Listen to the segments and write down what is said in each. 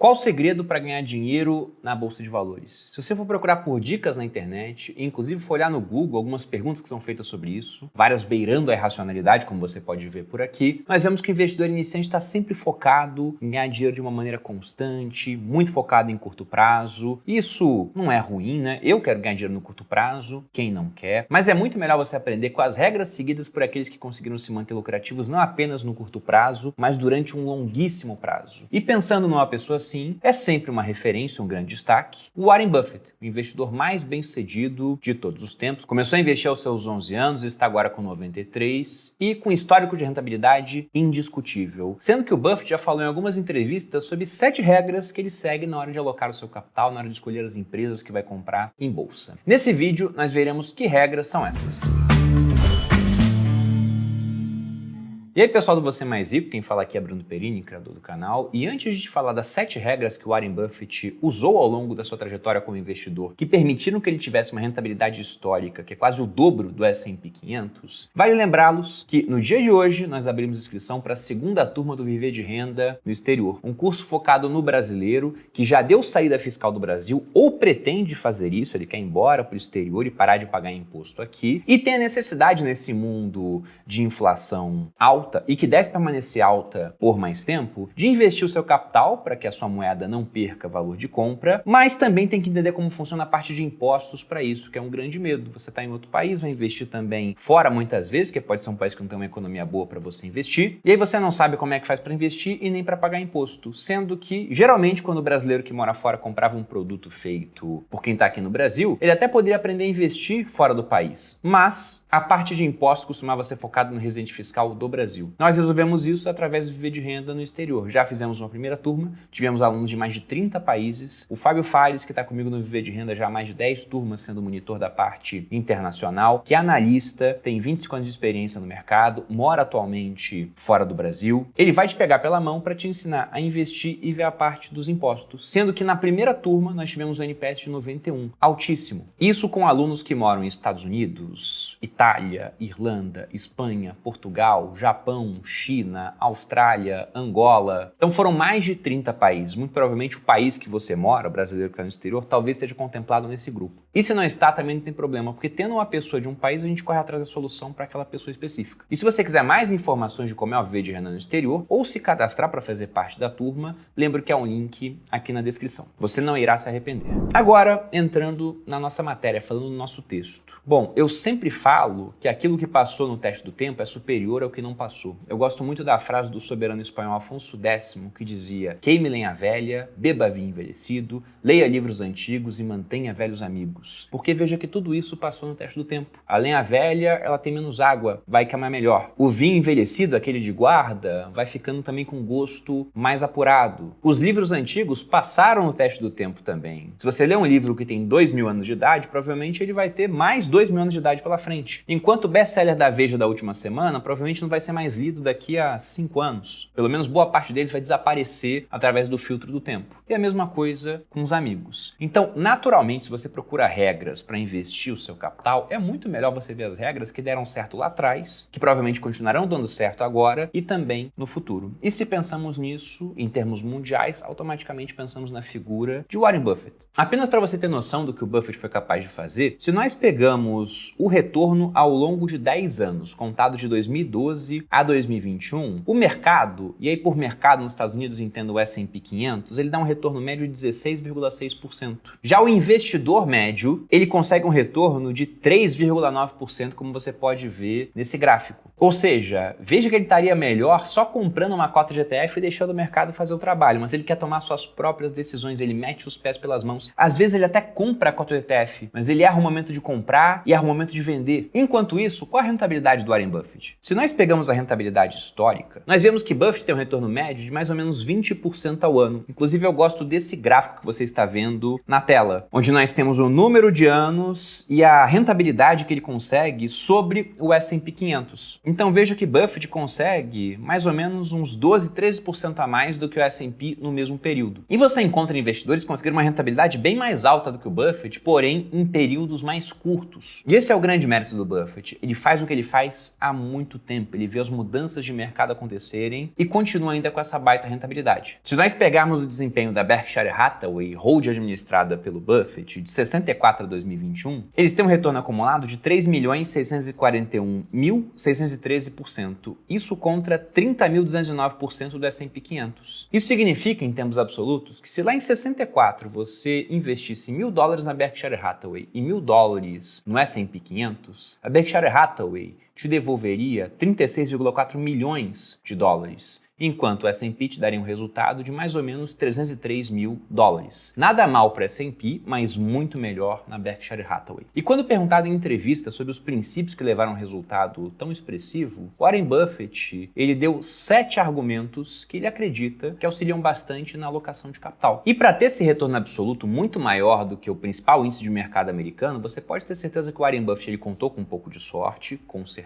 Qual o segredo para ganhar dinheiro na Bolsa de Valores? Se você for procurar por dicas na internet, e inclusive for olhar no Google algumas perguntas que são feitas sobre isso, várias beirando a irracionalidade, como você pode ver por aqui, nós vemos que o investidor iniciante está sempre focado em ganhar dinheiro de uma maneira constante, muito focado em curto prazo. Isso não é ruim, né? Eu quero ganhar dinheiro no curto prazo, quem não quer? Mas é muito melhor você aprender com as regras seguidas por aqueles que conseguiram se manter lucrativos não apenas no curto prazo, mas durante um longuíssimo prazo. E pensando numa pessoa assim, é sempre uma referência, um grande destaque, o Warren Buffett, o investidor mais bem-sucedido de todos os tempos. Começou a investir aos seus 11 anos, está agora com 93 e com histórico de rentabilidade indiscutível. Sendo que o Buffett já falou em algumas entrevistas sobre 7 regras que ele segue na hora de alocar o seu capital, na hora de escolher as empresas que vai comprar em bolsa. Nesse vídeo, nós veremos que regras são essas. E aí pessoal do Você Mais Rico, quem fala aqui é Bruno Perini, criador do canal, e antes de falar das 7 regras que o Warren Buffett usou ao longo da sua trajetória como investidor, que permitiram que ele tivesse uma rentabilidade histórica, que é quase o dobro do S&P 500, vale lembrá-los que no dia de hoje nós abrimos inscrição para a segunda turma do Viver de Renda no Exterior, um curso focado no brasileiro que já deu saída fiscal do Brasil ou pretende fazer isso, ele quer ir embora para o exterior e parar de pagar imposto aqui, e tem a necessidade nesse mundo de inflação alta e que deve permanecer alta por mais tempo, de investir o seu capital para que a sua moeda não perca valor de compra, mas também tem que entender como funciona a parte de impostos para isso, que é um grande medo. Você está em outro país, vai investir também fora muitas vezes, que pode ser um país que não tem uma economia boa para você investir, e aí você não sabe como é que faz para investir e nem para pagar imposto, sendo que geralmente quando o brasileiro que mora fora comprava um produto feito por quem está aqui no Brasil, ele até poderia aprender a investir fora do país, mas a parte de impostos costumava ser focada no residente fiscal do Brasil. Nós resolvemos isso através do Viver de Renda no Exterior. Já fizemos uma primeira turma, tivemos alunos de mais de 30 países. O Fábio Fares, que está comigo no Viver de Renda já há mais de 10 turmas, sendo monitor da parte internacional, que é analista, tem 25 anos de experiência no mercado, mora atualmente fora do Brasil. Ele vai te pegar pela mão para te ensinar a investir e ver a parte dos impostos. Sendo que na primeira turma nós tivemos um NPS de 91, altíssimo. Isso com alunos que moram em Estados Unidos, Itália, Irlanda, Espanha, Portugal, Japão, China, Austrália, Angola. Então foram mais de 30 países. Muito provavelmente o país que você mora, o brasileiro que está no exterior, talvez esteja contemplado nesse grupo. E se não está, também não tem problema, porque tendo uma pessoa de um país, a gente corre atrás da solução para aquela pessoa específica. E se você quiser mais informações de como é o Viver de Renda no Exterior, ou se cadastrar para fazer parte da turma, lembro que há um link aqui na descrição. Você não irá se arrepender. Agora, entrando na nossa matéria, falando do nosso texto. Bom, eu sempre falo que aquilo que passou no teste do tempo é superior ao que não passou. Eu gosto muito da frase do soberano espanhol Afonso X, que dizia: queime lenha velha, beba vinho envelhecido, leia livros antigos e mantenha velhos amigos. Porque veja que tudo isso passou no teste do tempo. A lenha velha, ela tem menos água, vai queimar melhor. O vinho envelhecido, aquele de guarda, vai ficando também com gosto mais apurado. Os livros antigos passaram no teste do tempo também. Se você lê um livro que tem 2.000 anos de idade, provavelmente ele vai ter mais 2.000 anos de idade pela frente. Enquanto o best-seller da Veja da última semana, provavelmente não vai ser mais lido daqui a 5 anos. Pelo menos boa parte deles vai desaparecer através do filtro do tempo. E a mesma coisa com os amigos. Então, naturalmente, se você procura regras para investir o seu capital, é muito melhor você ver as regras que deram certo lá atrás, que provavelmente continuarão dando certo agora e também no futuro. E se pensamos nisso em termos mundiais, automaticamente pensamos na figura de Warren Buffett. Apenas para você ter noção do que o Buffett foi capaz de fazer, se nós pegamos o retorno ao longo de 10 anos, contado de 2012 a 2021, o mercado, e aí por mercado nos Estados Unidos entendo o S&P 500, ele dá um retorno médio de 16,6%. Já o investidor médio, ele consegue um retorno de 3,9%, como você pode ver nesse gráfico. Ou seja, veja que ele estaria melhor só comprando uma cota de ETF e deixando o mercado fazer o trabalho, mas ele quer tomar suas próprias decisões, ele mete os pés pelas mãos. Às vezes ele até compra a cota de ETF, mas ele erra o momento de comprar e erra o momento de vender. Enquanto isso, qual a rentabilidade do Warren Buffett? Se nós pegamos a rentabilidade histórica, nós vemos que Buffett tem um retorno médio de mais ou menos 20% ao ano. Inclusive, eu gosto desse gráfico que você está vendo na tela, onde nós temos o número de anos e a rentabilidade que ele consegue sobre o S&P 500. Então veja que Buffett consegue mais ou menos uns 12, 13% a mais do que o S&P no mesmo período. E você encontra investidores que conseguiram uma rentabilidade bem mais alta do que o Buffett, porém em períodos mais curtos. E esse é o grande mérito do Buffett. Ele faz o que ele faz há muito tempo. Ele vê as mudanças de mercado acontecerem e continua ainda com essa baita rentabilidade. Se nós pegarmos o desempenho da Berkshire Hathaway, hold administrada pelo Buffett, de 64 a 2021, eles têm um retorno acumulado de 3.641.613%. Isso contra 30.209% do S&P 500. Isso significa, em termos absolutos, que se lá em 64 você investisse $1.000 na Berkshire Hathaway e $1.000 no S&P 500, a Berkshire Hathaway te devolveria 36,4 milhões de dólares, enquanto o S&P te daria um resultado de mais ou menos 303 mil dólares. Nada mal para S&P, mas muito melhor na Berkshire Hathaway. E quando perguntado em entrevista sobre os princípios que levaram a um resultado tão expressivo, Warren Buffett ele deu 7 argumentos que ele acredita que auxiliam bastante na alocação de capital. E para ter esse retorno absoluto muito maior do que o principal índice de mercado americano, você pode ter certeza que o Warren Buffett ele contou com um pouco de sorte, com certeza,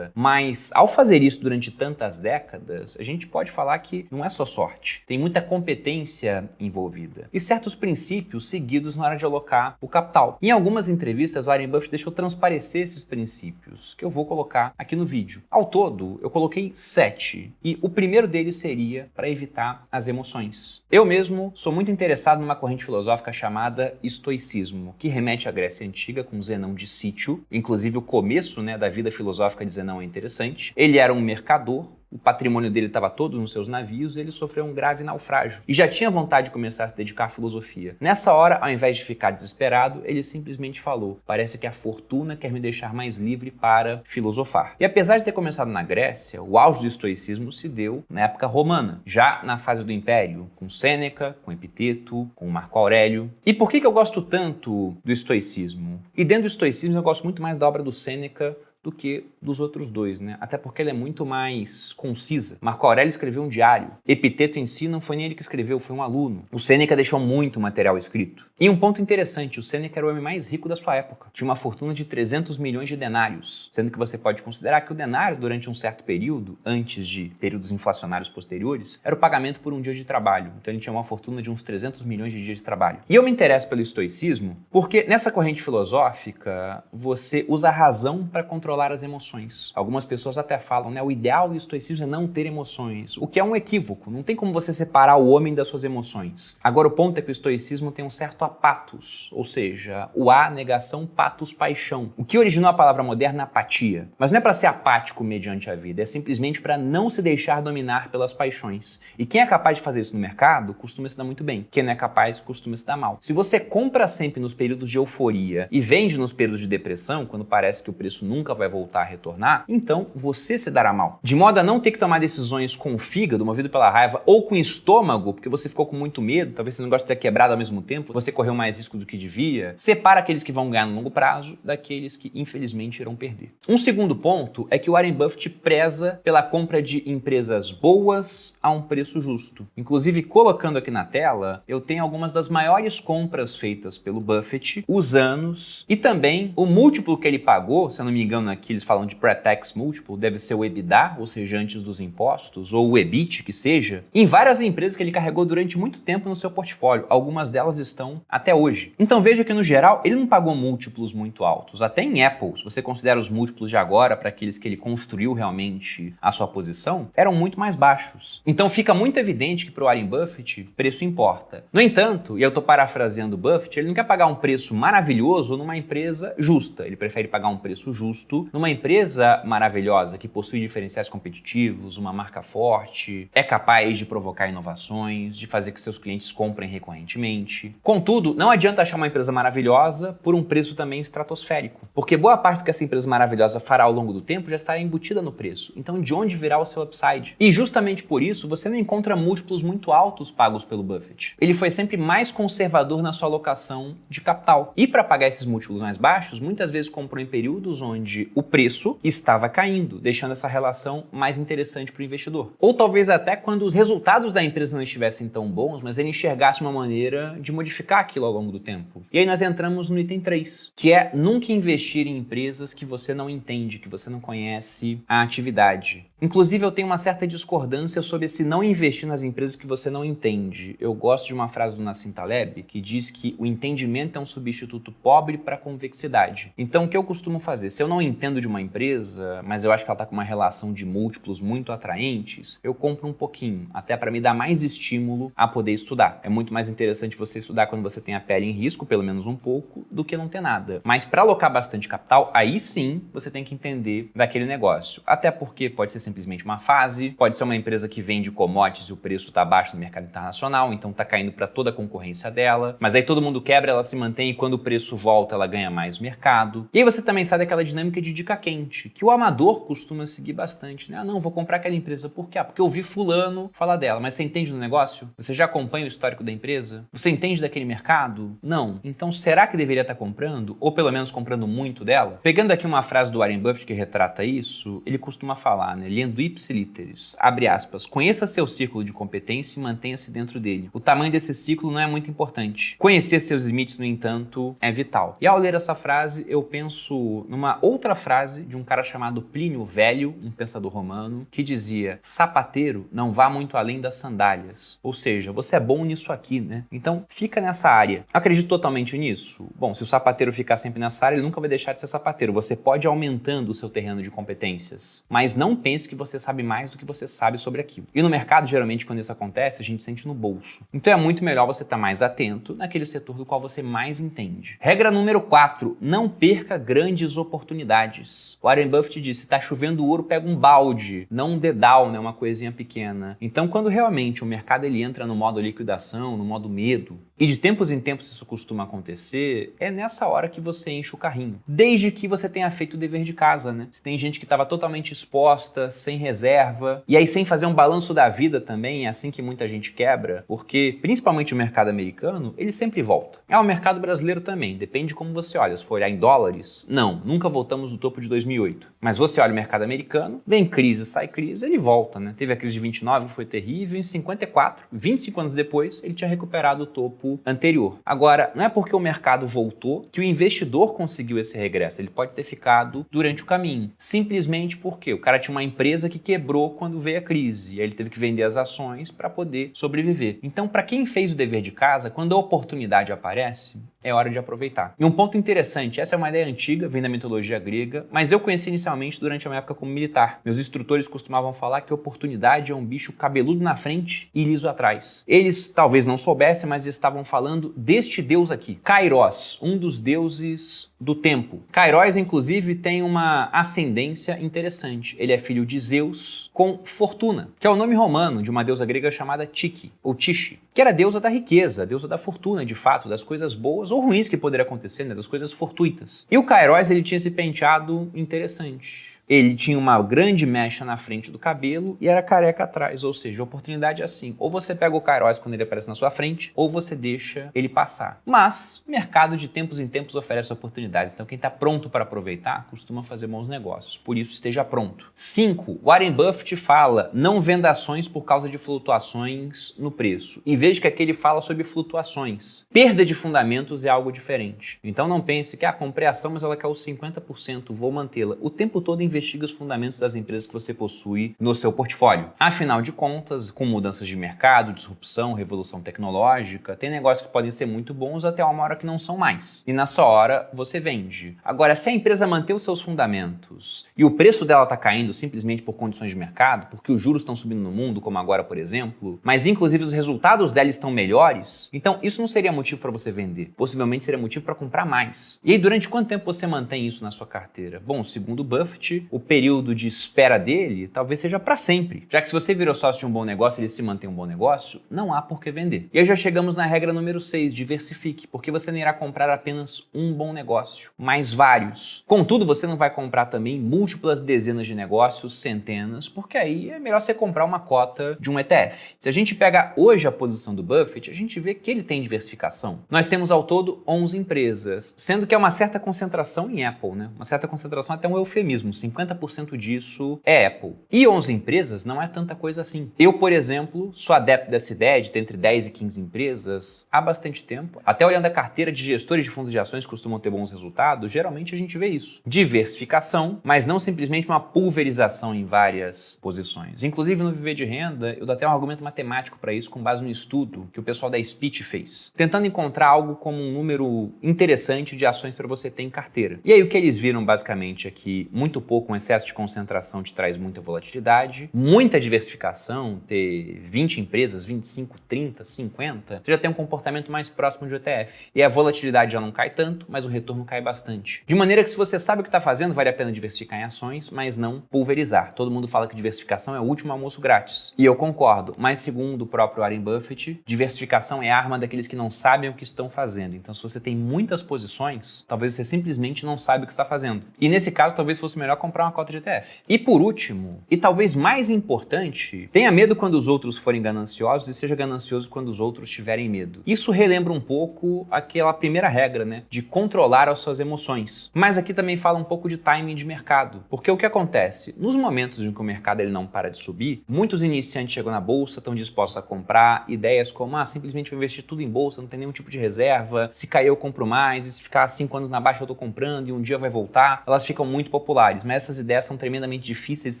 mas ao fazer isso durante tantas décadas, a gente pode falar que não é só sorte, tem muita competência envolvida e certos princípios seguidos na hora de alocar o capital. Em algumas entrevistas, Warren Buffett deixou transparecer esses princípios, que eu vou colocar aqui no vídeo. Ao todo, eu coloquei 7, e o primeiro deles seria para evitar as emoções. Eu mesmo sou muito interessado numa corrente filosófica chamada estoicismo, que remete à Grécia Antiga com Zenão de Sítio, inclusive o começo, da vida filosófica de Zenão é interessante. Ele era um mercador, o patrimônio dele estava todo nos seus navios e ele sofreu um grave naufrágio. E já tinha vontade de começar a se dedicar à filosofia. Nessa hora, ao invés de ficar desesperado, ele simplesmente falou: parece que a fortuna quer me deixar mais livre para filosofar. E apesar de ter começado na Grécia, o auge do estoicismo se deu na época romana, já na fase do Império, com Sêneca, com Epiteto, com Marco Aurélio. E por que eu gosto tanto do estoicismo? E dentro do estoicismo eu gosto muito mais da obra do Sêneca do que dos outros dois, Até porque ela é muito mais concisa. Marco Aurélio escreveu um diário. Epiteto em si não foi nem ele que escreveu, foi um aluno. O Sêneca deixou muito material escrito. E um ponto interessante, o Sêneca era o homem mais rico da sua época. Tinha uma fortuna de 300 milhões de denários, sendo que você pode considerar que o denário, durante um certo período, antes de períodos inflacionários posteriores, era o pagamento por um dia de trabalho. Então ele tinha uma fortuna de uns 300 milhões de dias de trabalho. E eu me interesso pelo estoicismo porque nessa corrente filosófica você usa a razão para controlar as emoções. Algumas pessoas até falam, o ideal do estoicismo é não ter emoções, o que é um equívoco. Não tem como você separar o homem das suas emoções. Agora, o ponto é que o estoicismo tem um certo apatos, ou seja, o a, negação, patos, paixão. O que originou a palavra moderna apatia. Mas não é para ser apático mediante a vida, é simplesmente para não se deixar dominar pelas paixões. E quem é capaz de fazer isso no mercado, costuma se dar muito bem. Quem não é capaz, costuma se dar mal. Se você compra sempre nos períodos de euforia e vende nos períodos de depressão, quando parece que o preço nunca vai voltar a retornar, então você se dará mal. De modo a não ter que tomar decisões com o fígado, movido pela raiva, ou com o estômago, porque você ficou com muito medo, talvez você não goste de ter quebrado ao mesmo tempo, você correu mais risco do que devia, separa aqueles que vão ganhar no longo prazo daqueles que, infelizmente, irão perder. Um segundo ponto é que o Warren Buffett preza pela compra de empresas boas a um preço justo. Inclusive, colocando aqui na tela, eu tenho algumas das maiores compras feitas pelo Buffett, os anos e também o múltiplo que ele pagou, se eu não me engano aqui eles falam de pre-tax multiple, deve ser o EBITDA, ou seja, antes dos impostos, ou o EBIT, que seja, em várias empresas que ele carregou durante muito tempo no seu portfólio. Algumas delas estão até hoje. Então veja que, no geral, ele não pagou múltiplos muito altos. Até em Apple, se você considera os múltiplos de agora para aqueles que ele construiu realmente a sua posição, eram muito mais baixos. Então fica muito evidente que para o Warren Buffett, preço importa. No entanto, e eu estou parafraseando o Buffett, ele não quer pagar um preço maravilhoso numa empresa justa. Ele prefere pagar um preço justo numa empresa maravilhosa que possui diferenciais competitivos, uma marca forte, é capaz de provocar inovações, de fazer que seus clientes comprem recorrentemente. Contudo, não adianta achar uma empresa maravilhosa por um preço também estratosférico, porque boa parte do que essa empresa maravilhosa fará ao longo do tempo já estará embutida no preço. Então, de onde virá o seu upside? E justamente por isso, você não encontra múltiplos muito altos pagos pelo Buffett. Ele foi sempre mais conservador na sua alocação de capital. E para pagar esses múltiplos mais baixos, muitas vezes comprou em períodos onde o preço estava caindo, deixando essa relação mais interessante para o investidor. Ou talvez até quando os resultados da empresa não estivessem tão bons, mas ele enxergasse uma maneira de modificar aquilo ao longo do tempo. E aí nós entramos no item 3, que é nunca investir em empresas que você não entende, que você não conhece a atividade. Inclusive, eu tenho uma certa discordância sobre esse não investir nas empresas que você não entende. Eu gosto de uma frase do Nassim Taleb que diz que o entendimento é um substituto pobre para a convexidade. Então, o que eu costumo fazer? Se eu não entendo de uma empresa, mas eu acho que ela está com uma relação de múltiplos muito atraentes, eu compro um pouquinho, até para me dar mais estímulo a poder estudar. É muito mais interessante você estudar quando você tem a pele em risco, pelo menos um pouco, do que não ter nada. Mas para alocar bastante capital, aí sim você tem que entender daquele negócio. Até porque pode ser simplesmente uma fase, pode ser uma empresa que vende commodities e o preço está baixo no mercado internacional, então está caindo para toda a concorrência dela, mas aí todo mundo quebra, ela se mantém e quando o preço volta ela ganha mais mercado. E aí você também sai daquela dinâmica de dica quente, que o amador costuma seguir bastante, né? Ah, não, vou comprar aquela empresa, por quê? Porque eu vi fulano falar dela, mas você entende do negócio? Você já acompanha o histórico da empresa? Você entende daquele mercado? Não. Então será que deveria estar comprando? Ou pelo menos comprando muito dela? Pegando aqui uma frase do Warren Buffett que retrata isso, ele costuma falar, né? Lendo ipsiliteris, abre aspas, conheça seu círculo de competência e mantenha-se dentro dele. O tamanho desse ciclo não é muito importante. Conhecer seus limites, no entanto, é vital. E ao ler essa frase, eu penso numa outra frase de um cara chamado Plínio o Velho, um pensador romano, que dizia: sapateiro, não vá muito além das sandálias. Ou seja, você é bom nisso aqui, né? Então, fica nessa área. Acredito totalmente nisso? Bom, se o sapateiro ficar sempre nessa área, ele nunca vai deixar de ser sapateiro. Você pode ir aumentando o seu terreno de competências, mas não pense que você sabe mais do que você sabe sobre aquilo. E no mercado, geralmente, quando isso acontece, a gente sente no bolso. Então é muito melhor você estar mais atento naquele setor do qual você mais entende. Regra número 4, não perca grandes oportunidades. Warren Buffett disse, tá chovendo ouro, pega um balde, não um dedal, né, uma coisinha pequena. Então quando realmente o mercado ele entra no modo liquidação, no modo medo, e de tempos em tempos isso costuma acontecer, é nessa hora que você enche o carrinho. Desde que você tenha feito o dever de casa, né? Se tem gente que estava totalmente exposta, sem reserva, e aí sem fazer um balanço da vida também, é assim que muita gente quebra, porque principalmente o mercado americano, ele sempre volta. O mercado brasileiro também, depende de como você olha. Se for olhar em dólares, não, nunca voltamos do topo de 2008. Mas você olha o mercado americano, vem crise, sai crise, ele volta, né? Teve a crise de 29, que foi terrível, em 54, 25 anos depois, ele tinha recuperado o topo anterior. Agora, não é porque o mercado voltou que o investidor conseguiu esse regresso. Ele pode ter ficado durante o caminho. Simplesmente porque o cara tinha uma empresa que quebrou quando veio a crise. E aí ele teve que vender as ações para poder sobreviver. Então, para quem fez o dever de casa, quando a oportunidade aparece, é hora de aproveitar. E um ponto interessante, essa é uma ideia antiga, vem da mitologia grega, mas eu conheci inicialmente durante a minha época como militar. Meus instrutores costumavam falar que a oportunidade é um bicho cabeludo na frente e liso atrás. Eles talvez não soubessem, mas estavam falando deste deus aqui, Kairos, um dos deuses do tempo. Kairos, inclusive, tem uma ascendência interessante. Ele é filho de Zeus com Fortuna, que é o nome romano de uma deusa grega chamada Tyche, ou Tyche, que era a deusa da riqueza, a deusa da fortuna, de fato, das coisas boas ou ruins que poderiam acontecer, né, das coisas fortuitas. E o Kairos, ele tinha esse penteado interessante. Ele tinha uma grande mecha na frente do cabelo e era careca atrás, ou seja, a oportunidade é assim, ou você pega o Kairos quando ele aparece na sua frente, ou você deixa ele passar. Mas o mercado de tempos em tempos oferece oportunidades, então quem está pronto para aproveitar costuma fazer bons negócios, por isso esteja pronto. 5. Warren Buffett fala, não venda ações por causa de flutuações no preço. Em vez que aqui ele fala sobre flutuações. Perda de fundamentos é algo diferente. Então não pense que, comprei a ação, mas ela caiu 50%, vou mantê-la. O tempo todo investiga os fundamentos das empresas que você possui no seu portfólio. Afinal de contas, com mudanças de mercado, disrupção, revolução tecnológica, tem negócios que podem ser muito bons até uma hora que não são mais. E nessa hora, você vende. Agora, se a empresa manter os seus fundamentos e o preço dela está caindo simplesmente por condições de mercado, porque os juros estão subindo no mundo, como agora, por exemplo, mas inclusive os resultados dela estão melhores, então isso não seria motivo para você vender. Possivelmente seria motivo para comprar mais. E aí, durante quanto tempo você mantém isso na sua carteira? Bom, segundo Buffett, provavelmente o período de espera dele talvez seja para sempre. Já que se você virou sócio de um bom negócio e ele se mantém um bom negócio, não há por que vender. E aí já chegamos na regra número 6, diversifique, porque você não irá comprar apenas um bom negócio, mas vários. Contudo, você não vai comprar também múltiplas dezenas de negócios, centenas, porque aí é melhor você comprar uma cota de um ETF. Se a gente pega hoje a posição do Buffett, a gente vê que ele tem diversificação. Nós temos ao todo 11 empresas, sendo que é uma certa concentração em Apple, né? Uma certa concentração, até um eufemismo, 50% disso é Apple. E 11 empresas não é tanta coisa assim. Eu, por exemplo, sou adepto dessa ideia de ter entre 10 e 15 empresas há bastante tempo. Até olhando a carteira de gestores de fundos de ações que costumam ter bons resultados, geralmente a gente vê isso. Diversificação, mas não simplesmente uma pulverização em várias posições. Inclusive no Viver de Renda, eu dou até um argumento matemático para isso com base no estudo que o pessoal da Speech fez, tentando encontrar algo como um número interessante de ações para você ter em carteira. E aí o que eles viram basicamente é que muito pouco, um excesso de concentração te traz muita volatilidade, muita diversificação, ter 20 empresas, 25, 30, 50, você já tem um comportamento mais próximo de ETF. E a volatilidade já não cai tanto, mas o retorno cai bastante. De maneira que se você sabe o que está fazendo, vale a pena diversificar em ações, mas não pulverizar. Todo mundo fala que diversificação é o último almoço grátis. E eu concordo, mas segundo o próprio Warren Buffett, diversificação é a arma daqueles que não sabem o que estão fazendo. Então se você tem muitas posições, talvez você simplesmente não saiba o que está fazendo. E nesse caso, talvez fosse melhor comprar uma cota de ETF. E por último, e talvez mais importante, tenha medo quando os outros forem gananciosos e seja ganancioso quando os outros tiverem medo. Isso relembra um pouco aquela primeira regra, né? De controlar as suas emoções. Mas aqui também fala um pouco de timing de mercado. Porque o que acontece? Nos momentos em que o mercado ele não para de subir, muitos iniciantes chegam na bolsa, estão dispostos a comprar ideias como, simplesmente vou investir tudo em bolsa, não tem nenhum tipo de reserva, se cair eu compro mais, e se ficar 5 anos na baixa eu tô comprando e um dia vai voltar. Elas ficam muito populares, mas essas ideias são tremendamente difíceis de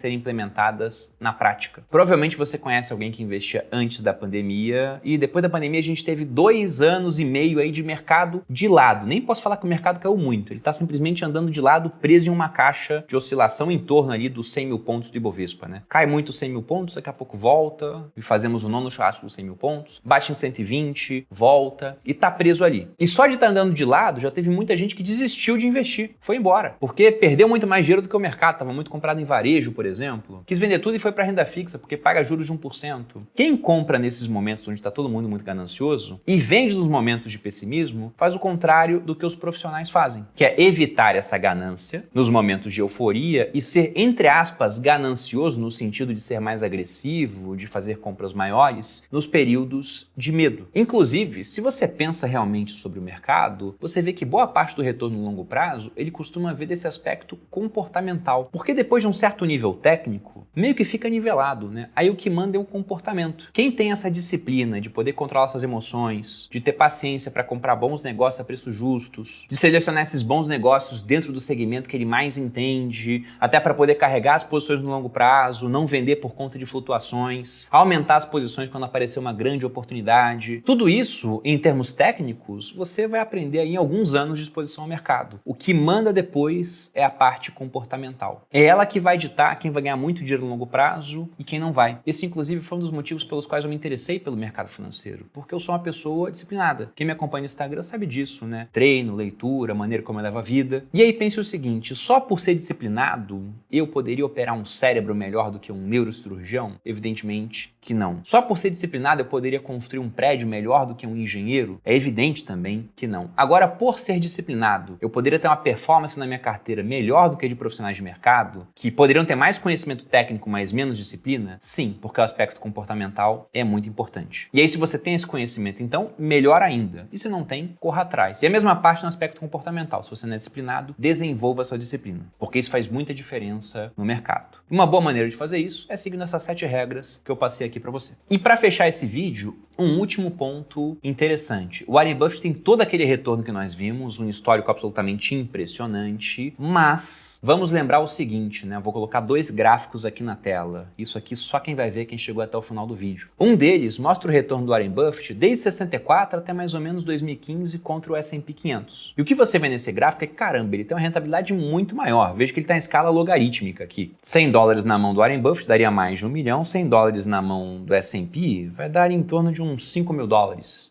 serem implementadas na prática. Provavelmente você conhece alguém que investia antes da pandemia e depois da pandemia a gente teve 2 anos e meio aí de mercado de lado. Nem posso falar que o mercado caiu muito, ele está simplesmente andando de lado, preso em uma caixa de oscilação em torno ali dos 100 mil pontos do Ibovespa, né? Cai muito 100 mil pontos, daqui a pouco volta e fazemos o nono churrasco dos 100 mil pontos, baixa em 120, volta e tá preso ali. E só de estar andando de lado já teve muita gente que desistiu de investir, foi embora, porque perdeu muito mais dinheiro do que o mercado, estava muito comprado em varejo, por exemplo, quis vender tudo e foi para renda fixa, porque paga juros de 1%. Quem compra nesses momentos onde está todo mundo muito ganancioso e vende nos momentos de pessimismo, faz o contrário do que os profissionais fazem, que é evitar essa ganância nos momentos de euforia e ser, entre aspas, ganancioso no sentido de ser mais agressivo, de fazer compras maiores, nos períodos de medo. Inclusive, se você pensa realmente sobre o mercado, você vê que boa parte do retorno no longo prazo, ele costuma ver desse aspecto comportamental, porque depois de um certo nível técnico, meio que fica nivelado, né? Aí o que manda é o comportamento. Quem tem essa disciplina de poder controlar suas emoções, de ter paciência para comprar bons negócios a preços justos, de selecionar esses bons negócios dentro do segmento que ele mais entende, até para poder carregar as posições no longo prazo, não vender por conta de flutuações, aumentar as posições quando aparecer uma grande oportunidade. Tudo isso, em termos técnicos, você vai aprender aí em alguns anos de exposição ao mercado. O que manda depois é a parte comportamental. É ela que vai ditar quem vai ganhar muito dinheiro no longo prazo e quem não vai. Esse, inclusive, foi um dos motivos pelos quais eu me interessei pelo mercado financeiro, porque eu sou uma pessoa disciplinada. Quem me acompanha no Instagram sabe disso, né? Treino, leitura, maneira como eu levo a vida. E aí pense o seguinte, só por ser disciplinado, eu poderia operar um cérebro melhor do que um neurocirurgião? Evidentemente que não. Só por ser disciplinado, eu poderia construir um prédio melhor do que um engenheiro? É evidente também que não. Agora, por ser disciplinado, eu poderia ter uma performance na minha carteira melhor do que a de profissionais de mercado, que poderiam ter mais conhecimento técnico, mas menos disciplina? Sim, porque o aspecto comportamental é muito importante. E aí, se você tem esse conhecimento, então, melhor ainda. E se não tem, corra atrás. E a mesma parte no aspecto comportamental. Se você não é disciplinado, desenvolva a sua disciplina, porque isso faz muita diferença no mercado. Uma boa maneira de fazer isso é seguindo essas 7 regras que eu passei aqui para você. E para fechar esse vídeo, um último ponto interessante. O Warren Buffett tem todo aquele retorno que nós vimos, um histórico absolutamente impressionante, mas vamos lembrar o seguinte, né? Eu vou colocar 2 gráficos aqui na tela. Isso aqui só quem vai ver é quem chegou até o final do vídeo. Um deles mostra o retorno do Warren Buffett desde 64 até mais ou menos 2015 contra o S&P 500. E o que você vê nesse gráfico é que, caramba, ele tem uma rentabilidade muito maior. Veja que ele está em escala logarítmica aqui. $100 na mão do Warren Buffett daria mais de $1 milhão, $100 na mão do S&P vai dar em torno de uns $5 mil.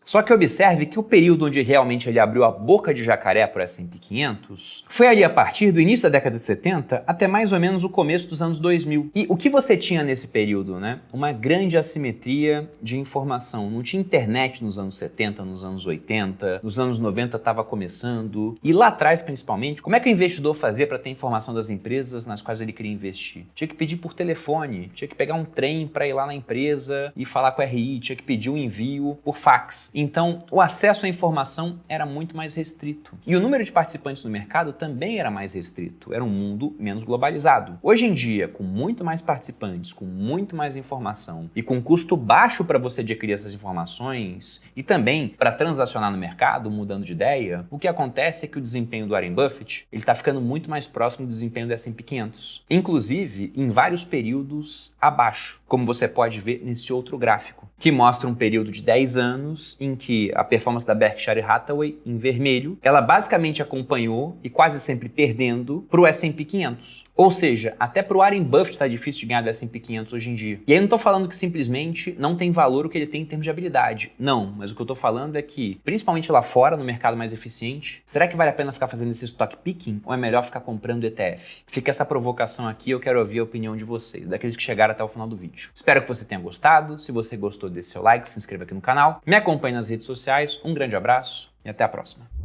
Só que observe que o período onde realmente ele abriu a boca de jacaré para o S&P 500 foi ali a partir do início da década de 70 90 até mais ou menos o começo dos anos 2000. E o que você tinha nesse período, né? Uma grande assimetria de informação. Não tinha internet nos anos 70, nos anos 80, nos anos 90 estava começando. E lá atrás, principalmente, como é que o investidor fazia para ter informação das empresas nas quais ele queria investir? Tinha que pedir por telefone, tinha que pegar um trem para ir lá na empresa e falar com a RI, tinha que pedir um envio por fax. Então, o acesso à informação era muito mais restrito. E o número de participantes no mercado também era mais restrito. Era um mundo menos globalizado. Hoje em dia, com muito mais participantes, com muito mais informação e com custo baixo para você adquirir essas informações e também para transacionar no mercado, mudando de ideia, o que acontece é que o desempenho do Warren Buffett ele está ficando muito mais próximo do desempenho do S&P 500. Inclusive, em vários períodos abaixo, como você pode ver nesse outro gráfico, que mostra um período de 10 anos em que a performance da Berkshire Hathaway, em vermelho, ela basicamente acompanhou e quase sempre perdendo para o S&P 500. Ou seja, até para o Warren Buffett está difícil de ganhar do S&P 500 hoje em dia. E aí eu não estou falando que simplesmente não tem valor o que ele tem em termos de habilidade. Não, mas o que eu estou falando é que, principalmente lá fora, no mercado mais eficiente, será que vale a pena ficar fazendo esse stock picking ou é melhor ficar comprando ETF? Fica essa provocação aqui, eu quero ouvir a opinião de vocês, daqueles que chegaram até o final do vídeo. Espero que você tenha gostado. Se você gostou, dê seu like, se inscreva aqui no canal, me acompanhe nas redes sociais. Um grande abraço e até a próxima.